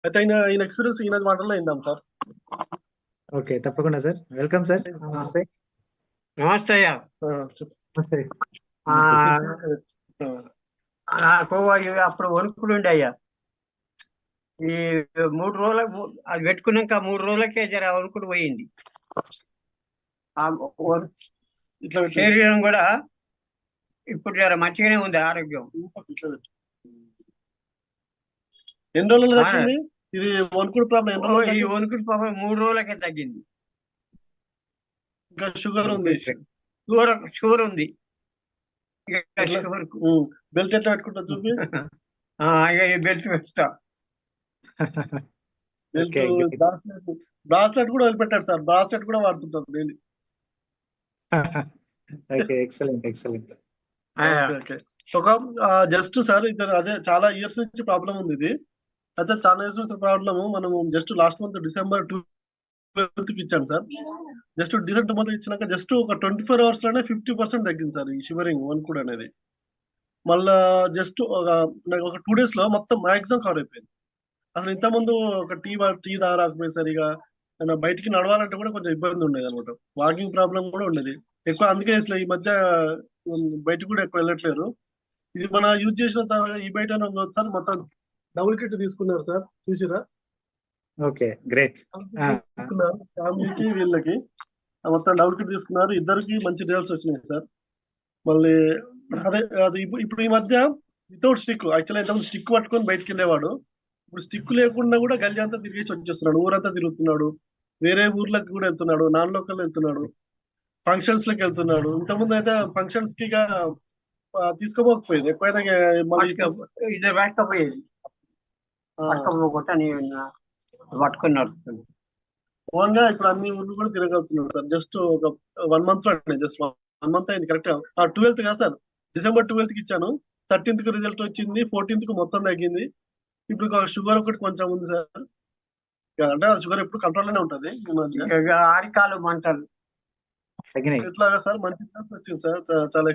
అయితే ఈయన ఎక్స్పీరియన్స్ ఈయన మాటల్లో అయిందాం సార్. ఓకే, తప్పకుండా సార్. Welcome sir. నమస్తే. నమస్తే అయ్యా. నమస్తే. నాకు అప్పుడు వణుకుడు ఉండే అయ్యా. ఈ 3 రోజులకు అది పెట్టుకున్నాక 3 రోజులకే జర వణుకుడు పోయింది. ఇట్లా శరీరం కూడా ఇప్పుడు జర మంచిగానే ఉంది, ఆరోగ్యం. ఎన్ని రోజులు తగ్గింది ఇది వణుకుడు ప్రాబ్లం? ఈ వణుకుడు పాపం 3 రోజులకే తగ్గింది. ఇంకా షుగర్ ఉంది? షుగర్ ఉంది. బెల్ట్ ఎట్లా పెట్టుకుంటా చూపి. బెల్ట్ పెడతా. బ్రాస్లెట్ కూడా వదిలిపెట్టాడు సార్. బ్రాస్లెట్ కూడా వాడుతుంటారు డైలీ. ఒక జస్ట్ సార్ ఇద్దరు అదే చాలా ఇయర్స్ నుంచి ప్రాబ్లం ఉంది ఇది. అయితే చాలా ఇయర్స్ నుంచి ప్రాబ్లమ్. మనం just last month December 12th ఇచ్చాను సార్. జస్ట్ December 12th ఇచ్చినాక జస్ట్ ఒక 24 hours లోనే 50% తగ్గింది సార్ ఈ షివరింగ్ వణుకుడు అనేది. మళ్ళా జస్ట్ ఒక 2 days లో మొత్తం మాక్సిమం కవర్ అయిపోయింది. అసలు ఇంతకుముందు ఒక టీ తాగకపోయి సరిగా బయటికి నడవాలంటే కూడా కొంచెం ఇబ్బంది ఉండేది అనమాట. వాకింగ్ ప్రాబ్లం కూడా ఉండేది ఎక్కువ. అందుకే అసలు ఈ మధ్య బయటకు కూడా ఎక్కువ వెళ్ళట్లేరు. ఇది మన యూజ్ చేసిన తర్వాత ఈ బయట సార్ మొత్తం డబుల్ కిట్ తీసుకున్నారు సార్, చూసిరా? Okay, great. ఫ్యామిలీకి వీళ్ళకి మొత్తం డబుల్ కిట్ తీసుకున్నారు. ఇద్దరికి మంచి రిజల్ట్స్ వచ్చినాయి సార్. మళ్ళీ అదే అది ఇప్పుడు ఈ మధ్య వితౌట్ స్టిక్, యాక్చువల్లీ ఇంతకుముందు స్టిక్ పట్టుకొని బయటకు వెళ్ళేవాడు. ఇప్పుడు స్టిక్ లేకుండా కూడా గల్లీ అంతా తిరిగేసి వచ్చేస్తున్నాడు. ఊరంతా తిరుగుతున్నాడు, వేరే ఊర్లకు కూడా వెళ్తున్నాడు, నాన్ లోకల్ వెళ్తున్నాడు, ఫంక్షన్స్ లకి వెళ్తున్నాడు. ఇంతకుముందు అయితే ఫంక్షన్స్ కి తీసుకోపోకపోయేది ఎక్కువైనా పట్టుకున్నాడు. ఓన్ గా ఇప్పుడు అన్ని ఊర్లు కూడా తిరగలుగుతున్నాడు సార్. జస్ట్ ఒక 1 month లో, జస్ట్ 1 month అయింది కరెక్ట్. 12th కదా సార్, December 12th కి ఇచ్చాను. 13th కి రిజల్ట్ వచ్చింది, 14th కి మొత్తం తగ్గింది. ఇప్పుడు షుగర్ ఒకటి కొంచెం ఉంది సార్. అంటే షుగర్ ఎప్పుడు కంట్రోల్ లోనే ఉంటది. ఆరికాలు మంటలు ఎట్లాగా సార్ మంచి వచ్చింది సార్. చాలా